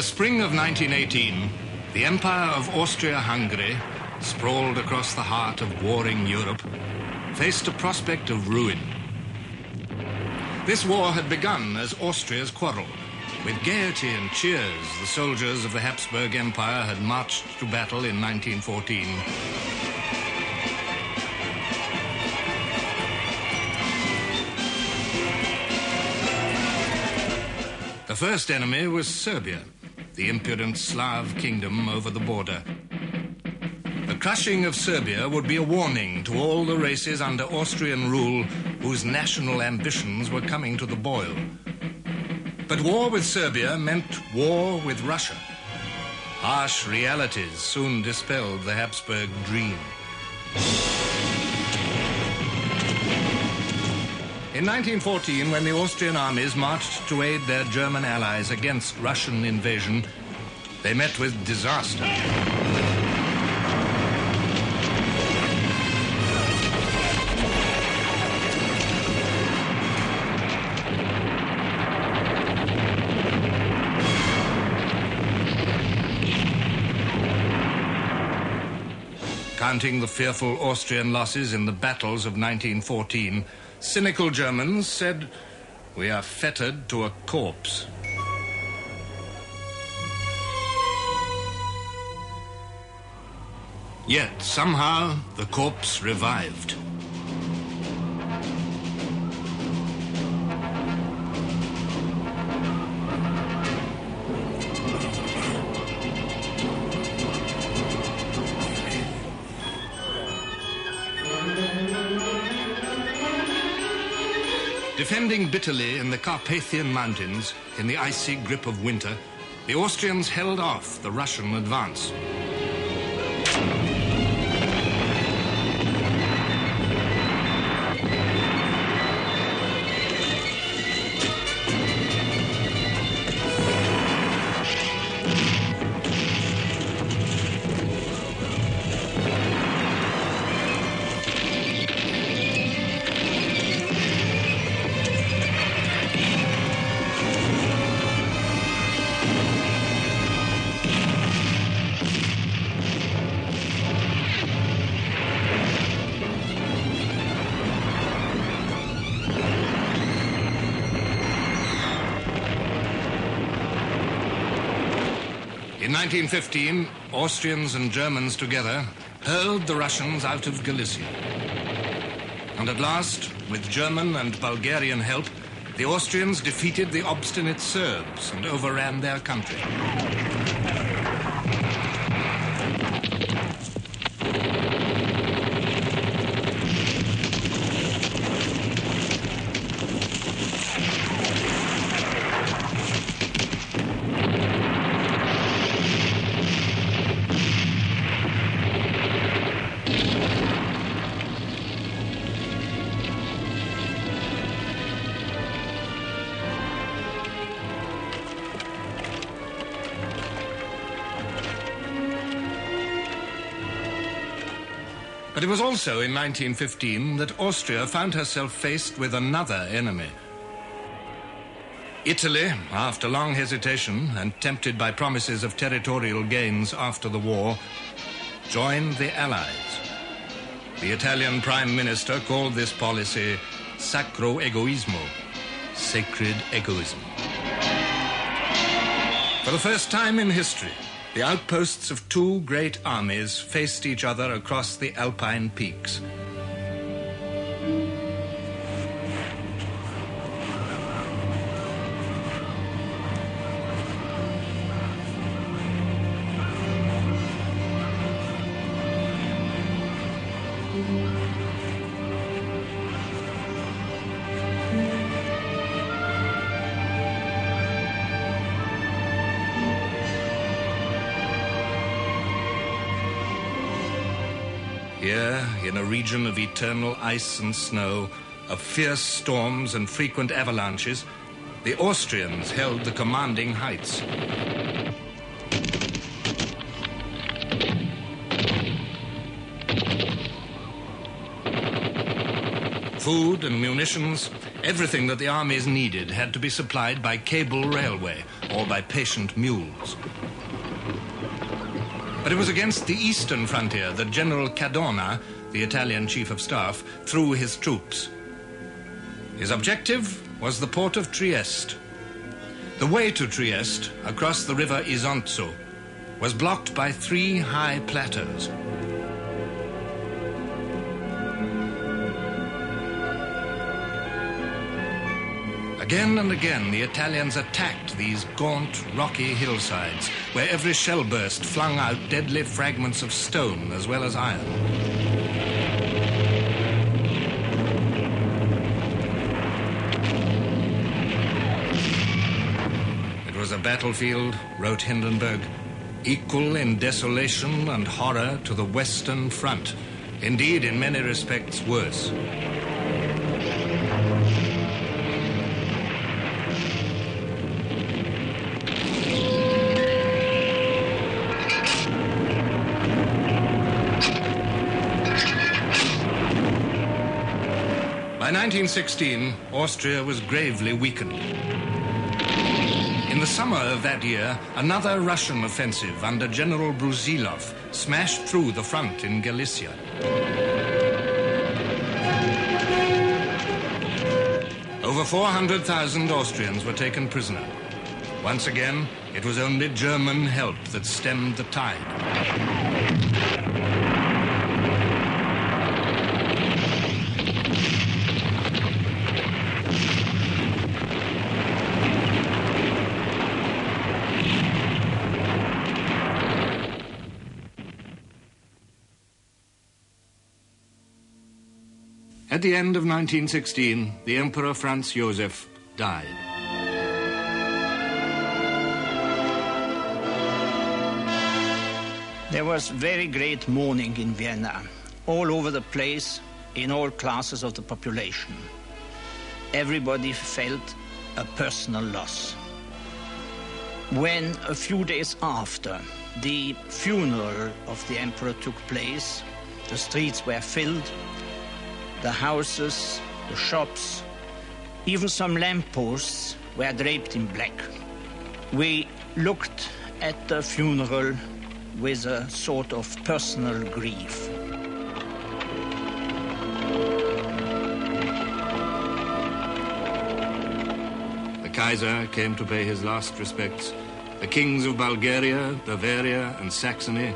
In the spring of 1918, the Empire of Austria-Hungary, sprawled across the heart of warring Europe, faced a prospect of ruin. This war had begun as Austria's quarrel. With gaiety and cheers, the soldiers of the Habsburg Empire had marched to battle in 1914. The first enemy was Serbia, the impudent Slav kingdom over the border. The crushing of Serbia would be a warning to all the races under Austrian rule whose national ambitions were coming to the boil. But war with Serbia meant war with Russia. Harsh realities soon dispelled the Habsburg dream. In 1914, when the Austrian armies marched to aid their German allies against Russian invasion, they met with disaster. Counting the fearful Austrian losses in the battles of 1914, cynical Germans said, "We are fettered to a corpse." Yet, somehow, the corpse revived. Defending bitterly in the Carpathian Mountains, in the icy grip of winter, the Austrians held off the Russian advance. In 1915, Austrians and Germans together hurled the Russians out of Galicia. And at last, with German and Bulgarian help, the Austrians defeated the obstinate Serbs and overran their country. But it was also in 1915 that Austria found herself faced with another enemy. Italy, after long hesitation and tempted by promises of territorial gains after the war, joined the Allies. The Italian Prime Minister called this policy sacro egoismo, sacred egoism. For the first time in history, the outposts of two great armies faced each other across the Alpine peaks. Here, in a region of eternal ice and snow, of fierce storms and frequent avalanches, the Austrians held the commanding heights. Food and munitions, everything that the armies needed had to be supplied by cable railway or by patient mules. But it was against the eastern frontier that General Cadorna, the Italian chief of staff, threw his troops. His objective was the port of Trieste. The way to Trieste, across the river Isonzo, was blocked by 3 high plateaus. Again and again, the Italians attacked these gaunt, rocky hillsides, where every shell burst flung out deadly fragments of stone as well as iron. It was a battlefield, wrote Hindenburg, equal in desolation and horror to the Western Front. Indeed, in many respects, worse. By 1916, Austria was gravely weakened. In the summer of that year, another Russian offensive under General Brusilov smashed through the front in Galicia. Over 400,000 Austrians were taken prisoner. Once again, it was only German help that stemmed the tide. At the end of 1916, the Emperor Franz Joseph died. There was very great mourning in Vienna, all over the place, in all classes of the population. Everybody felt a personal loss. When, a few days after, the funeral of the emperor took place, the streets were filled, the houses, the shops, even some lampposts were draped in black. We looked at the funeral with a sort of personal grief. The Kaiser came to pay his last respects. The kings of Bulgaria, Bavaria, and Saxony,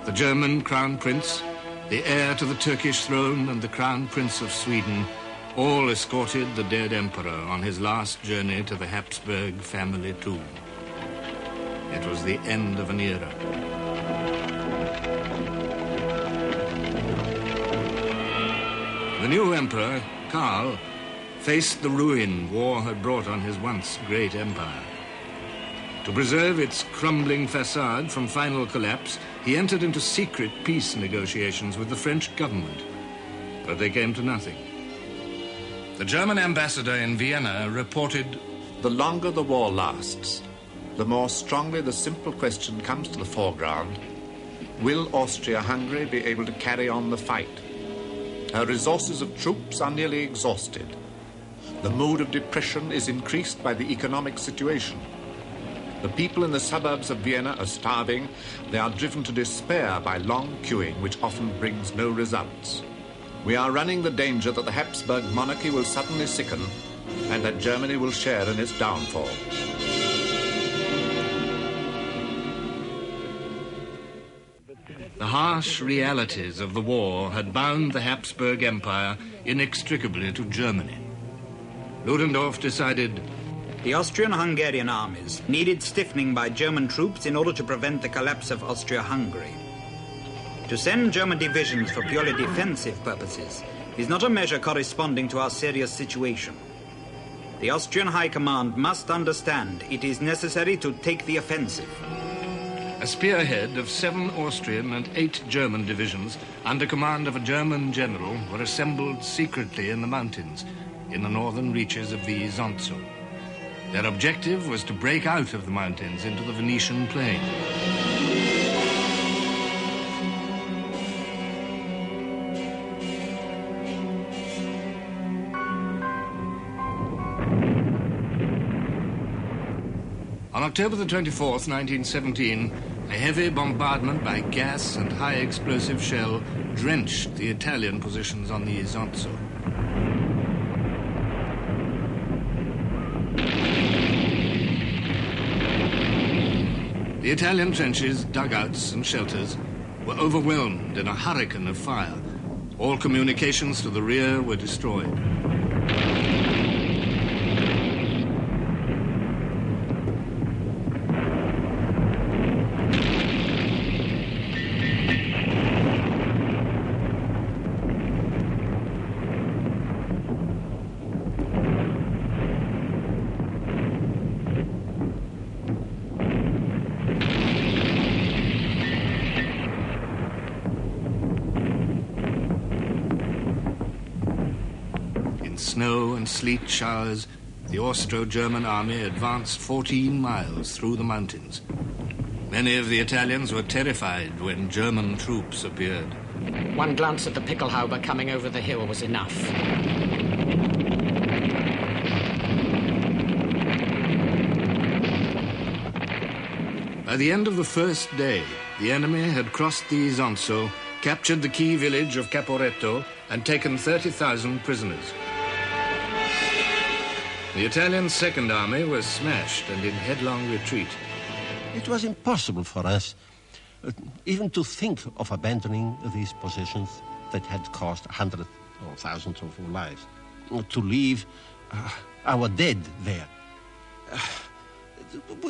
the German Crown Prince, the heir to the Turkish throne, and the Crown Prince of Sweden all escorted the dead emperor on his last journey to the Habsburg family tomb. It was the end of an era. The new emperor, Karl, faced the ruin war had brought on his once great empire. To preserve its crumbling facade from final collapse, he entered into secret peace negotiations with the French government, but they came to nothing. The German ambassador in Vienna reported, "The longer the war lasts, the more strongly the simple question comes to the foreground: will Austria-Hungary be able to carry on the fight? Her resources of troops are nearly exhausted. The mood of depression is increased by the economic situation. The people in the suburbs of Vienna are starving. They are driven to despair by long queuing, which often brings no results. We are running the danger that the Habsburg monarchy will suddenly sicken and that Germany will share in its downfall." the harsh realities of the war had bound the Habsburg Empire inextricably to Germany. Ludendorff decided, the Austrian-Hungarian armies needed stiffening by German troops in order to prevent the collapse of Austria-Hungary. To send German divisions for purely defensive purposes is not a measure corresponding to our serious situation. The Austrian High Command must understand it is necessary to take the offensive. a spearhead of 7 Austrian and 8 German divisions under command of a German general were assembled secretly in the mountains in the northern reaches of the Isonzo. Their objective was to break out of the mountains into the Venetian plain. On October the 24th, 1917, a heavy bombardment by gas and high explosive shell drenched the Italian positions on the Isonzo. The Italian trenches, dugouts and shelters were overwhelmed in a hurricane of fire. All communications to the rear were destroyed. Snow and sleet showers, the Austro-German army advanced 14 miles through the mountains. Many of the Italians were terrified when German troops appeared. One glance at the Pickelhaube coming over the hill was enough. By the end of the first day, the enemy had crossed the Isonzo, captured the key village of Caporetto, and taken 30,000 prisoners. The Italian Second Army was smashed and in headlong retreat. It was impossible for us even to think of abandoning these positions that had cost hundreds or thousands of our lives, to leave our dead there.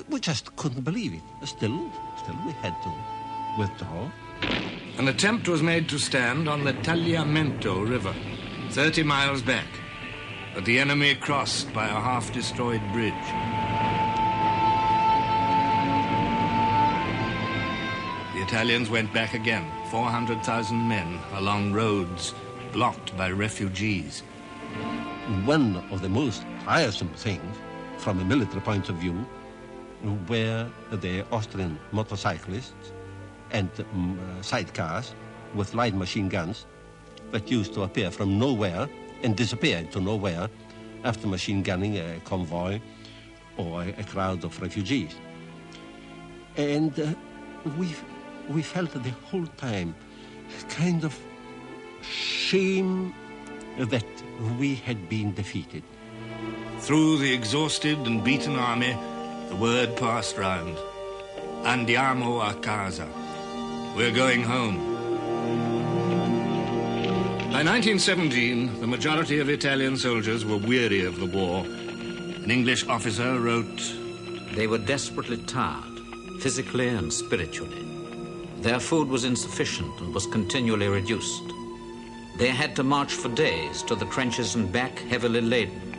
We just couldn't believe it. Still, we had to withdraw. An attempt was made to stand on the Tagliamento River, 30 miles back, but the enemy crossed by a half-destroyed bridge. The Italians went back again, 400,000 men, along roads blocked by refugees. One of the most tiresome things, from a military point of view, were the Austrian motorcyclists and sidecars with light machine guns that used to appear from nowhere and disappeared to nowhere after machine gunning a convoy or a crowd of refugees. And we felt the whole time kind of shame that we had been defeated. Through the exhausted and beaten army, the word passed round. Andiamo a casa. We're going home. By 1917, the majority of Italian soldiers were weary of the war. An English officer wrote, "They were desperately tired, physically and spiritually. Their food was insufficient and was continually reduced. They had to march for days to the trenches and back heavily laden.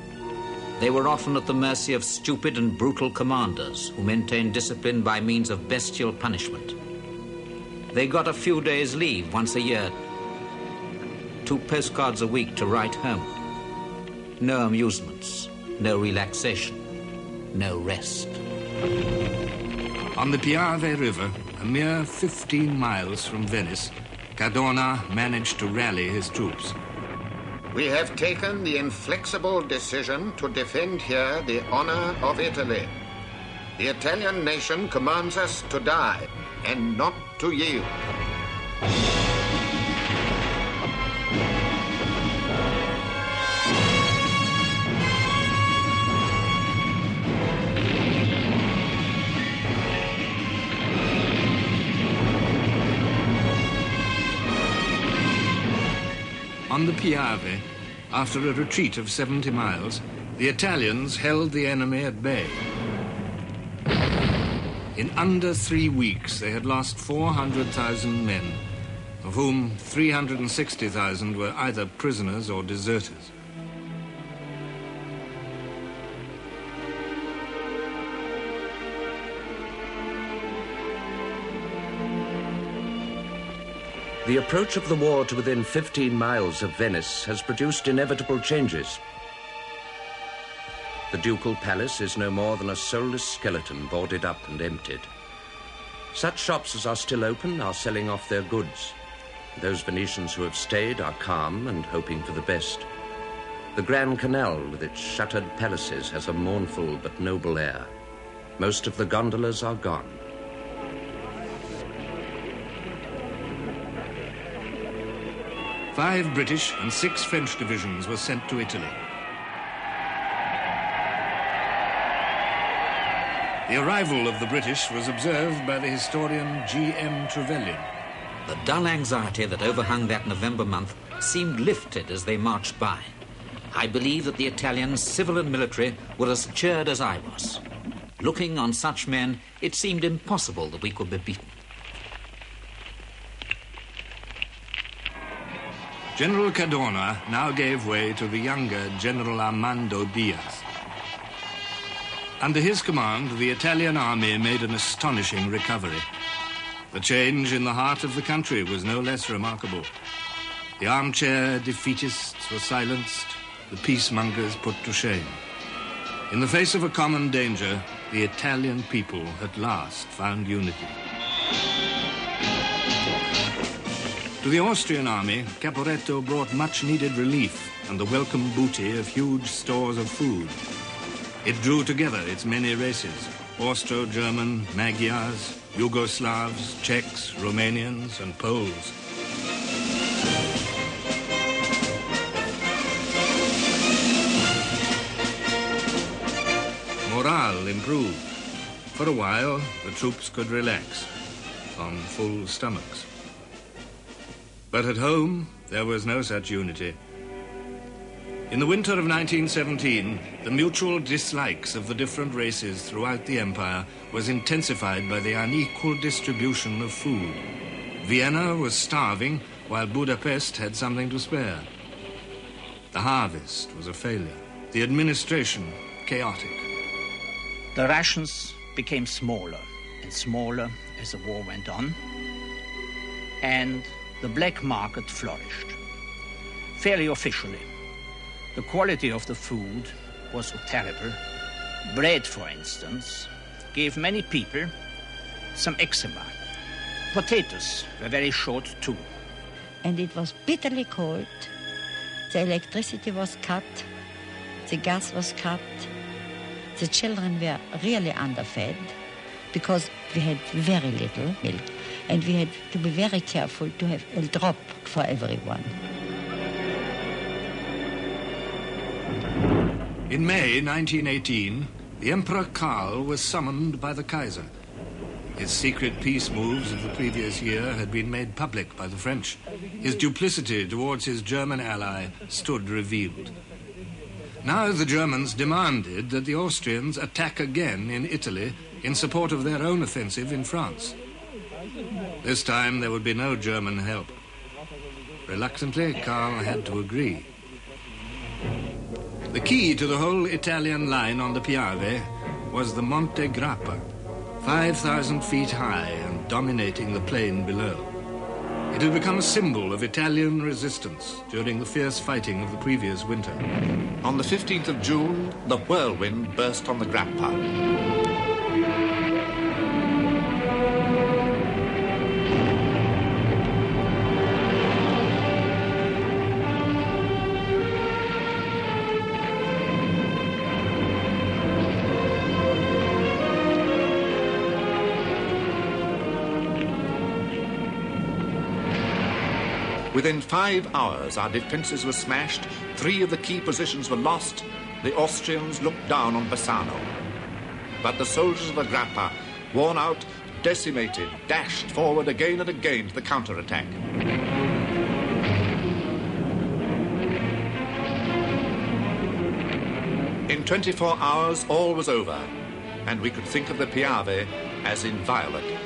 They were often at the mercy of stupid and brutal commanders who maintained discipline by means of bestial punishment. They got a few days' leave once a year, 2 postcards a week to write home. No amusements, no relaxation, no rest." On the Piave River, a mere 15 miles from Venice, Cadorna managed to rally his troops. "We have taken the inflexible decision to defend here the honor of Italy. The Italian nation commands us to die and not to yield." On the Piave, after a retreat of 70 miles, the Italians held the enemy at bay. In under 3 weeks, they had lost 400,000 men, of whom 360,000 were either prisoners or deserters. The approach of the war to within 15 miles of Venice has produced inevitable changes. The ducal palace is no more than a soulless skeleton boarded up and emptied. Such shops as are still open are selling off their goods. Those Venetians who have stayed are calm and hoping for the best. The Grand Canal with its shuttered palaces has a mournful but noble air. Most of the gondolas are gone. Five British and 6 French divisions were sent to Italy. The arrival of the British was observed by the historian G.M. Trevelyan. The dull anxiety that overhung that November month seemed lifted as they marched by. I believe that the Italians, civil and military, were as cheered as I was. Looking on such men, it seemed impossible that we could be beaten. General Cadorna now gave way to the younger General Armando Diaz. Under his command, the Italian army made an astonishing recovery. The change in the heart of the country was no less remarkable. The armchair defeatists were silenced, the peacemongers put to shame. In the face of a common danger, the Italian people at last found unity. To the Austrian army, Caporetto brought much-needed relief and the welcome booty of huge stores of food. It drew together its many races, Austro-German, Magyars, Yugoslavs, Czechs, Romanians, and Poles. Morale improved. For a while, the troops could relax on full stomachs. But at home, there was no such unity. In the winter of 1917, the mutual dislikes of the different races throughout the empire was intensified by the unequal distribution of food. Vienna was starving, while Budapest had something to spare. The harvest was a failure. The administration, chaotic. The rations became smaller and smaller as the war went on, and the black market flourished. Fairly officially, the quality of the food was so terrible. Bread, for instance, gave many people some eczema. Potatoes were very short too. And it was bitterly cold. The electricity was cut. The gas was cut. The children were really underfed because we had very little milk. And we had to be very careful to have a drop for everyone. In May 1918, the Emperor Karl was summoned by the Kaiser. His secret peace moves of the previous year had been made public by the French. His duplicity towards his German ally stood revealed. Now the Germans demanded that the Austrians attack again in Italy in support of their own offensive in France. This time there would be no German help. Reluctantly, Karl had to agree. The key to the whole Italian line on the Piave was the Monte Grappa, 5,000 feet high and dominating the plain below. It had become a symbol of Italian resistance during the fierce fighting of the previous winter. On the 15th of June, the whirlwind burst on the Grappa. Within 5 hours, our defences were smashed, 3 of the key positions were lost, the Austrians looked down on Bassano. But the soldiers of the Grappa, worn out, decimated, dashed forward again and again to the counterattack. In 24 hours, all was over, and we could think of the Piave as inviolate.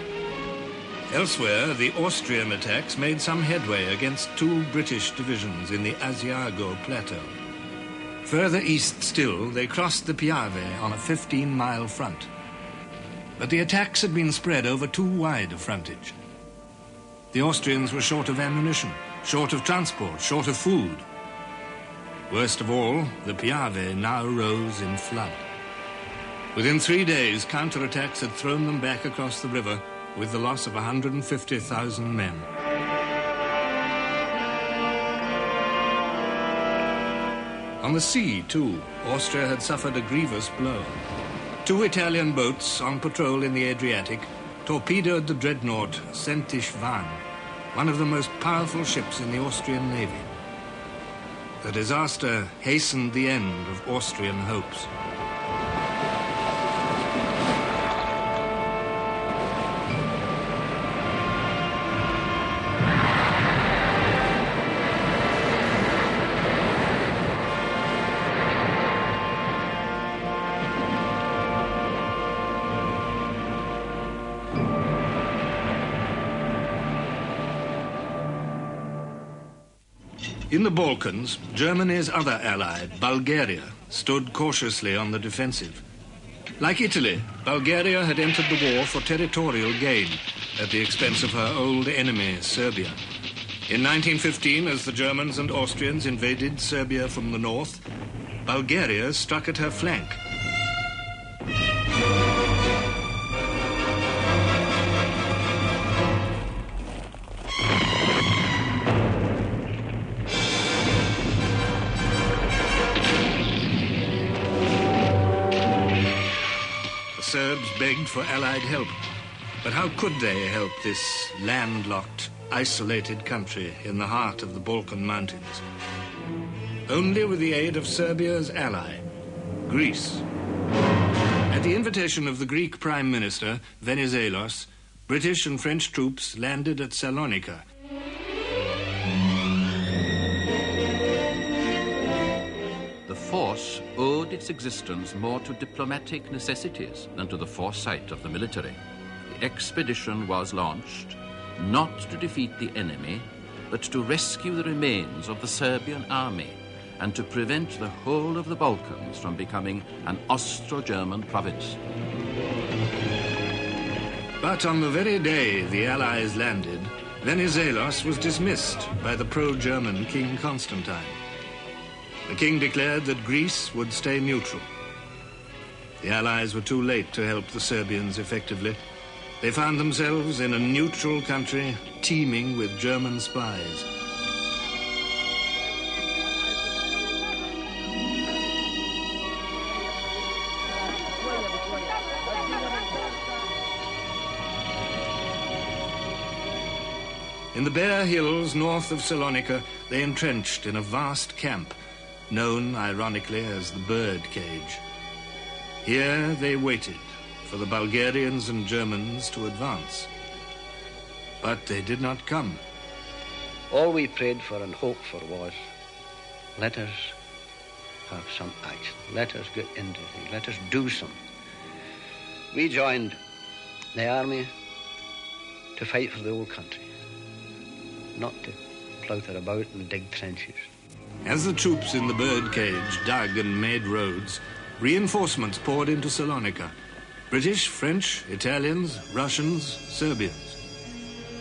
Elsewhere, the Austrian attacks made some headway against 2 British divisions in the Asiago Plateau. Further east still, they crossed the Piave on a 15-mile front. But the attacks had been spread over too wide a frontage. The Austrians were short of ammunition, short of transport, short of food. Worst of all, the Piave now rose in flood. Within 3 days, counterattacks had thrown them back across the river, with the loss of 150,000 men. On the sea, too, Austria had suffered a grievous blow. 2 Italian boats on patrol in the Adriatic torpedoed the dreadnought Sentish-Van, one of the most powerful ships in the Austrian navy. The disaster hastened the end of Austrian hopes. In the Balkans, Germany's other ally, Bulgaria, stood cautiously on the defensive. Like Italy, Bulgaria had entered the war for territorial gain at the expense of her old enemy, Serbia. In 1915, as the Germans and Austrians invaded Serbia from the north, Bulgaria struck at her flank. Serbs begged for Allied help. But how could they help this landlocked, isolated country in the heart of the Balkan Mountains? Only with the aid of Serbia's ally, Greece. At the invitation of the Greek Prime Minister, Venizelos, British and French troops landed at Salonika. The force owed its existence more to diplomatic necessities than to the foresight of the military. The expedition was launched not to defeat the enemy, but to rescue the remains of the Serbian army and to prevent the whole of the Balkans from becoming an Austro-German province. But on the very day the Allies landed, Venizelos was dismissed by the pro-German King Constantine. The king declared that Greece would stay neutral. The Allies were too late to help the Serbians effectively. They found themselves in a neutral country teeming with German spies. In the bare hills north of Salonika, they entrenched in a vast camp, known ironically as the Bird Cage. Here they waited for the Bulgarians and Germans to advance. But they did not come. All we prayed for and hoped for was, let us have some action. Let us get into things. Let us do something. We joined the army to fight for the old country, not to plouter about and dig trenches. As the troops in the Bird Cage dug and made roads, reinforcements poured into Salonika. British, French, Italians, Russians, Serbians.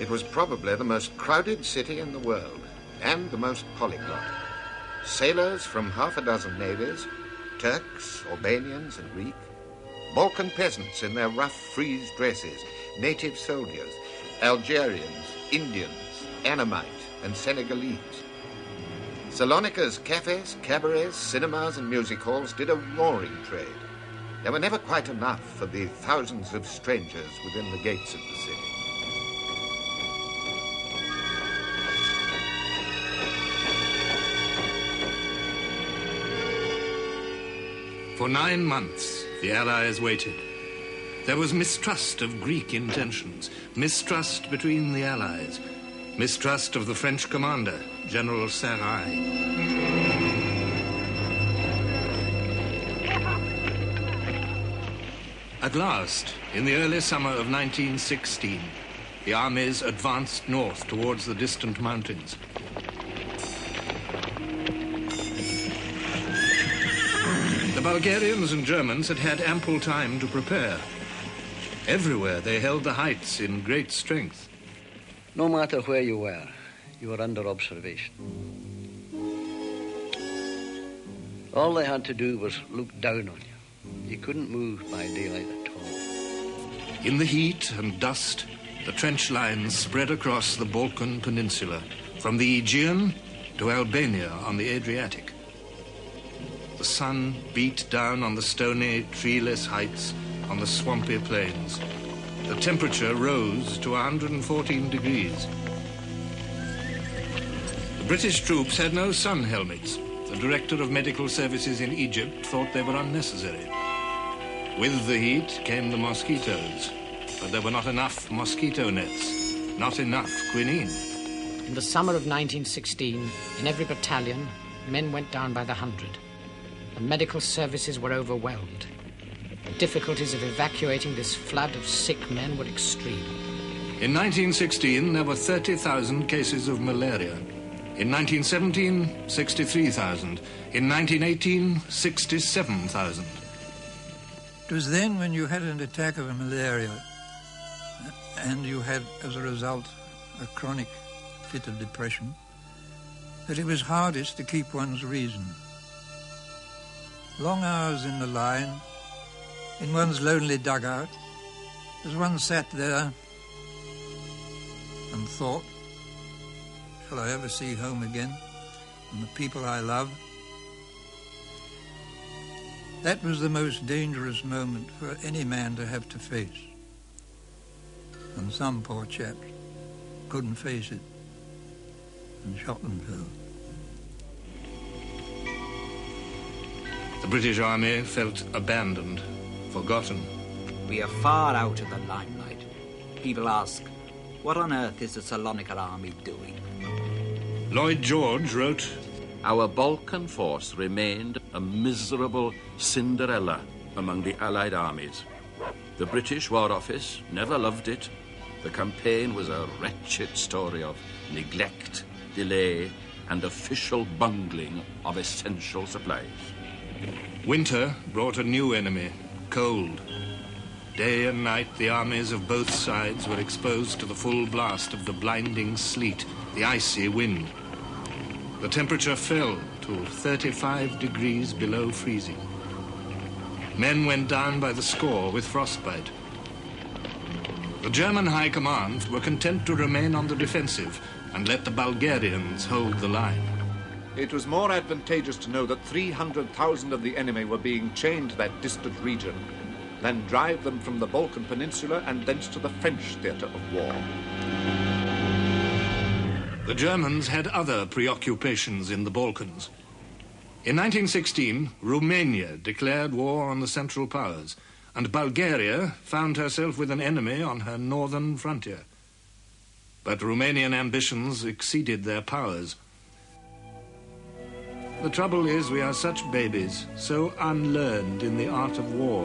It was probably the most crowded city in the world, and the most polyglot. Sailors from half a dozen navies, Turks, Albanians and Greek, Balkan peasants in their rough frieze dresses, native soldiers, Algerians, Indians, Annamite and Senegalese. Salonika's cafes, cabarets, cinemas and music halls did a roaring trade. There were never quite enough for the thousands of strangers within the gates of the city. For 9 months, the Allies waited. There was mistrust of Greek intentions, mistrust between the Allies, mistrust of the French commander, General Sarai. At last, in the early summer of 1916, the armies advanced north towards the distant mountains. The Bulgarians and Germans had had ample time to prepare. Everywhere they held the heights in great strength. No matter where you were under observation. All they had to do was look down on you. You couldn't move by daylight at all. In the heat and dust, the trench lines spread across the Balkan Peninsula, from the Aegean to Albania on the Adriatic. The sun beat down on the stony, treeless heights on the swampy plains. The temperature rose to 114 degrees. The British troops had no sun helmets. The director of medical services in Egypt thought they were unnecessary. With the heat came the mosquitoes, but there were not enough mosquito nets, not enough quinine. In the summer of 1916, in every battalion, men went down by the 100. The medical services were overwhelmed. The difficulties of evacuating this flood of sick men were extreme. In 1916, there were 30,000 cases of malaria. In 1917, 63,000. In 1918, 67,000. It was then when you had an attack of malaria and you had, as a result, a chronic fit of depression, that it was hardest to keep one's reason. Long hours in the line, in one's lonely dugout, as one sat there and thought, shall I ever see home again and the people I love? That was the most dangerous moment for any man to have to face. And some poor chaps couldn't face it and shot themselves. The British Army felt abandoned, forgotten. We are far out of the limelight. People ask, what on earth is the Salonical Army doing? Lloyd George wrote, Our Balkan force remained a miserable Cinderella among the Allied armies. The British War Office never loved it. The campaign was a wretched story of neglect, delay, and official bungling of essential supplies. Winter brought a new enemy, cold. Day and night, the armies of both sides were exposed to the full blast of the blinding sleet, the icy wind. The temperature fell to 35 degrees below freezing. Men went down by the score with frostbite. The German High Command were content to remain on the defensive and let the Bulgarians hold the line. It was more advantageous to know that 300,000 of the enemy were being chained to that distant region than drive them from the Balkan Peninsula and thence to the French theatre of war. The Germans had other preoccupations in the Balkans. In 1916, Romania declared war on the Central Powers, and Bulgaria found herself with an enemy on her northern frontier. But Romanian ambitions exceeded their powers. The trouble is we are such babies, so unlearned in the art of war,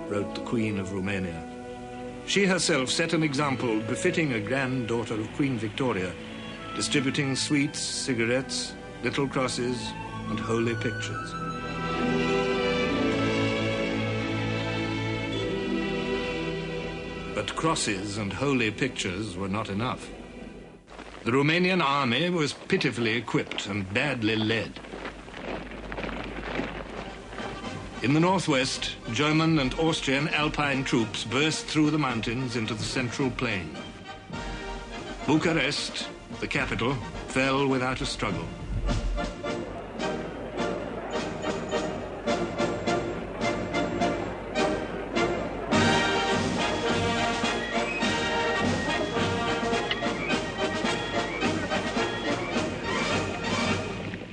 wrote the Queen of Romania. She herself set an example befitting a granddaughter of Queen Victoria, distributing sweets, cigarettes, little crosses, and holy pictures. But crosses and holy pictures were not enough. The Romanian army was pitifully equipped and badly led. In the northwest, German and Austrian Alpine troops burst through the mountains into the central plain. Bucharest, the capital, fell without a struggle.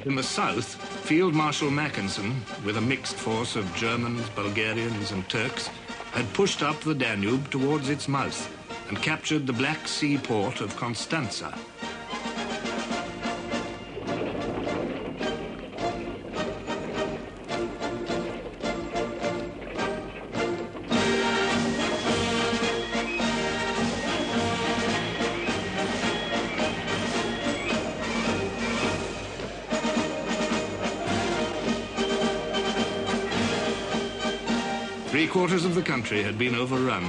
In the south, Field Marshal Mackensen, with a mixed force of Germans, Bulgarians, and Turks, had pushed up the Danube towards its mouth and captured the Black Sea port of Constanza. Three-quarters of the country had been overrun.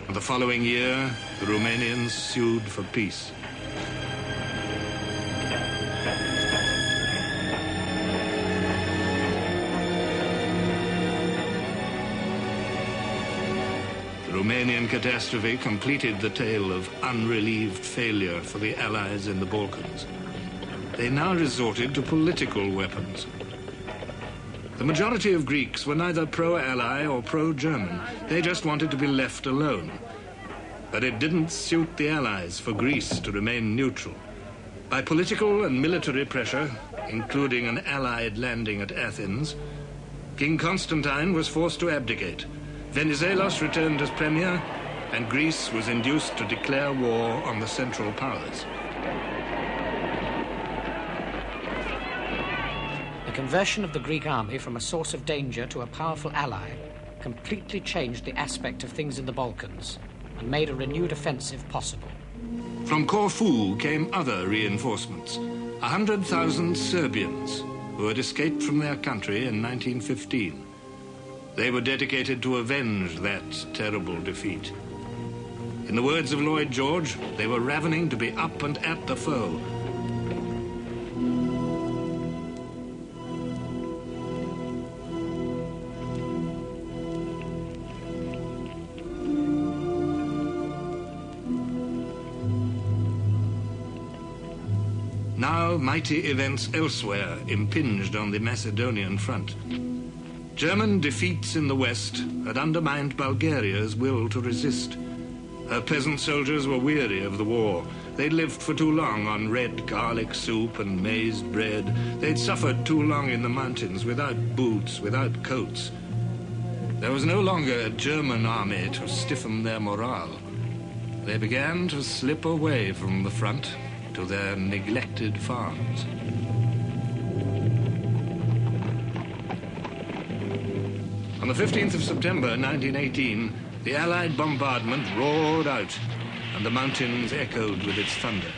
And the following year, the Romanians sued for peace. The Romanian catastrophe completed the tale of unrelieved failure for the Allies in the Balkans. They now resorted to political weapons. The majority of Greeks were neither pro-Ally or pro-German. They just wanted to be left alone. But it didn't suit the Allies for Greece to remain neutral. By political and military pressure, including an Allied landing at Athens, King Constantine was forced to abdicate. Venizelos returned as premier, and Greece was induced to declare war on the Central Powers. The conversion of the Greek army from a source of danger to a powerful ally completely changed the aspect of things in the Balkans and made a renewed offensive possible. From Corfu came other reinforcements, 100,000 Serbians who had escaped from their country in 1915. They were dedicated to avenge that terrible defeat. In the words of Lloyd George, they were ravening to be up and at the foe. Now mighty events elsewhere impinged on the Macedonian front. German defeats in the west had undermined Bulgaria's will to resist. Her peasant soldiers were weary of the war. They'd lived for too long on red garlic soup and maize bread. They'd suffered too long in the mountains without boots, without coats. There was no longer a German army to stiffen their morale. They began to slip away from the front to their neglected farms. On the 15th of September 1918, the Allied bombardment roared out, and the mountains echoed with its thunder.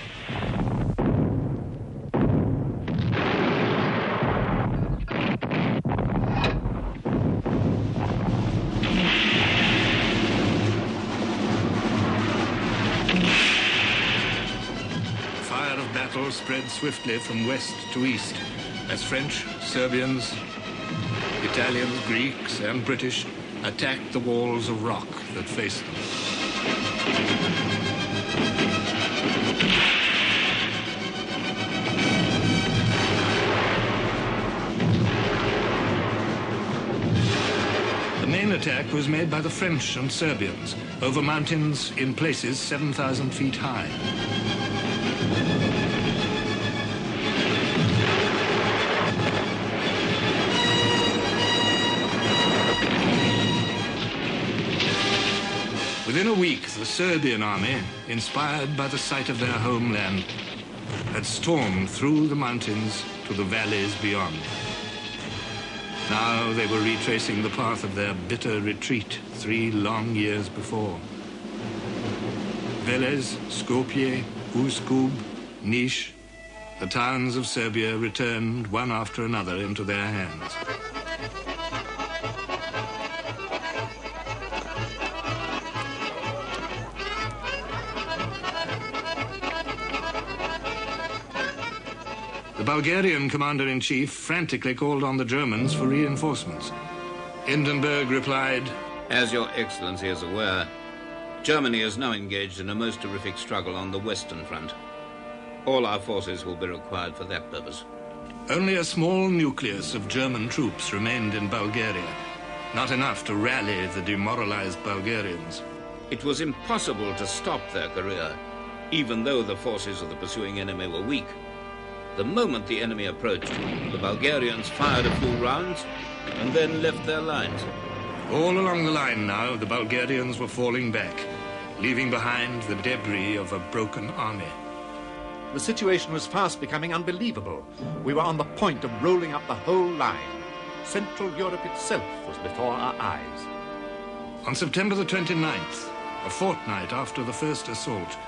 Spread swiftly from west to east as French, Serbians, Italians, Greeks, and British attacked the walls of rock that faced them. The main attack was made by the French and Serbians over mountains in places 7,000 feet high. Within a week, the Serbian army, inspired by the sight of their homeland, had stormed through the mountains to the valleys beyond. Now they were retracing the path of their bitter retreat 3 long years before. Velez, Skopje, Uskub, Niš, the towns of Serbia returned one after another into their hands. The Bulgarian commander-in-chief frantically called on the Germans for reinforcements. Hindenburg replied, "As your excellency is aware, Germany is now engaged in a most terrific struggle on the Western Front. All our forces will be required for that purpose." Only a small nucleus of German troops remained in Bulgaria, not enough to rally the demoralized Bulgarians. It was impossible to stop their career, even though the forces of the pursuing enemy were weak. The moment the enemy approached, the Bulgarians fired a few rounds and then left their lines. All along the line now, the Bulgarians were falling back, leaving behind the debris of a broken army. The situation was fast becoming unbelievable. We were on the point of rolling up the whole line. Central Europe itself was before our eyes. On September the 29th, a fortnight after the first assault,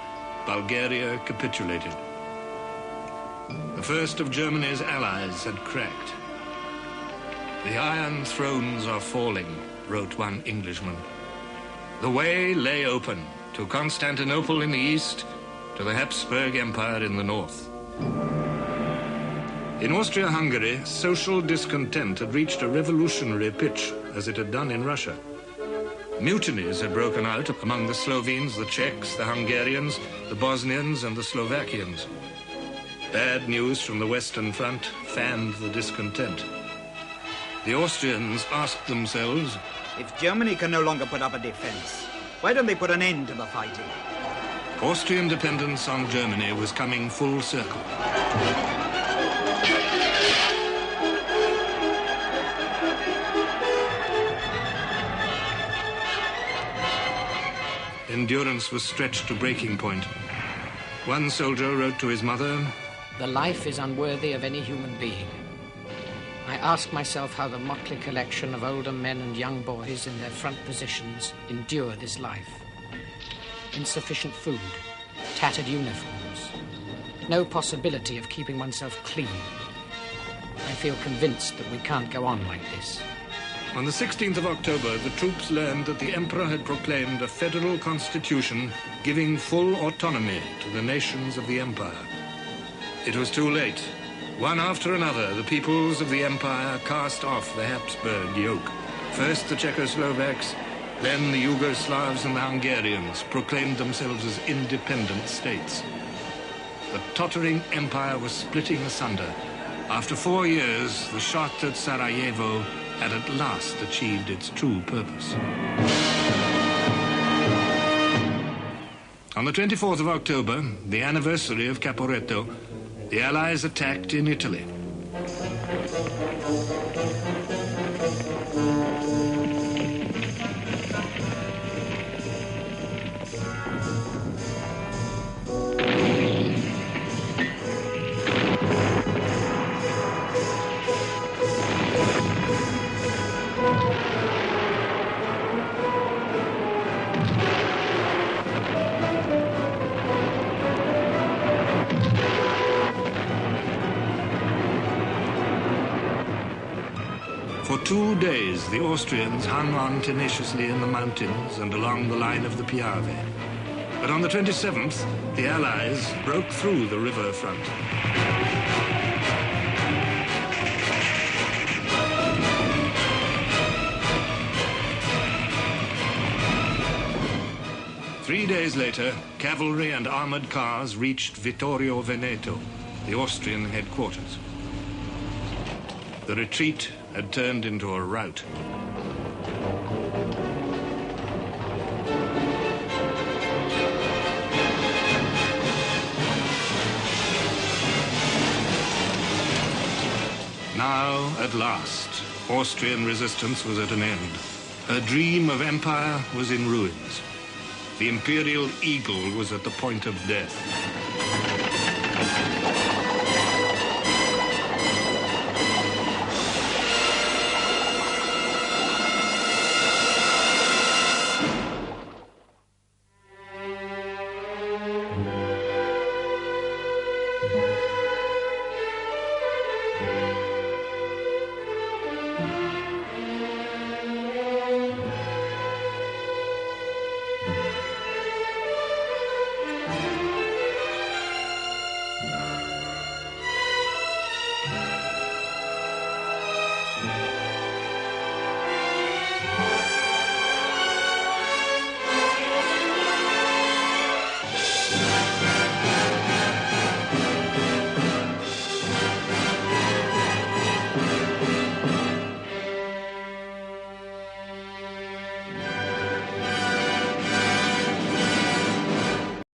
Bulgaria capitulated. The first of Germany's allies had cracked. "The Iron Thrones are falling," wrote one Englishman. The way lay open to Constantinople in the east, to the Habsburg Empire in the north. In Austria-Hungary, social discontent had reached a revolutionary pitch, as it had done in Russia. Mutinies had broken out among the Slovenes, the Czechs, the Hungarians, the Bosnians, and the Slovakians. Bad news from the Western Front fanned the discontent. The Austrians asked themselves, if Germany can no longer put up a defense, why don't they put an end to the fighting? Austrian dependence on Germany was coming full circle. Endurance was stretched to breaking point. One soldier wrote to his mother, "The life is unworthy of any human being. I ask myself how the motley collection of older men and young boys in their front positions endure this life. Insufficient food, tattered uniforms, no possibility of keeping oneself clean. I feel convinced that we can't go on like this." On the 16th of October, the troops learned that the Emperor had proclaimed a federal constitution giving full autonomy to the nations of the Empire. It was too late. One after another, the peoples of the Empire cast off the Habsburg yoke. First the Czechoslovaks, then the Yugoslavs and the Hungarians proclaimed themselves as independent states. The tottering empire was splitting asunder. After 4 years, the shot at Sarajevo had at last achieved its true purpose. On the 24th of October, the anniversary of Caporetto, the Allies attacked in Italy. For 2 days, the Austrians hung on tenaciously in the mountains and along the line of the Piave. But on the 27th, the Allies broke through the river front. Three days later, cavalry and armored cars reached Vittorio Veneto, the Austrian headquarters. The retreat had turned into a rout. Now, at last, Austrian resistance was at an end. Her dream of empire was in ruins. The imperial eagle was at the point of death.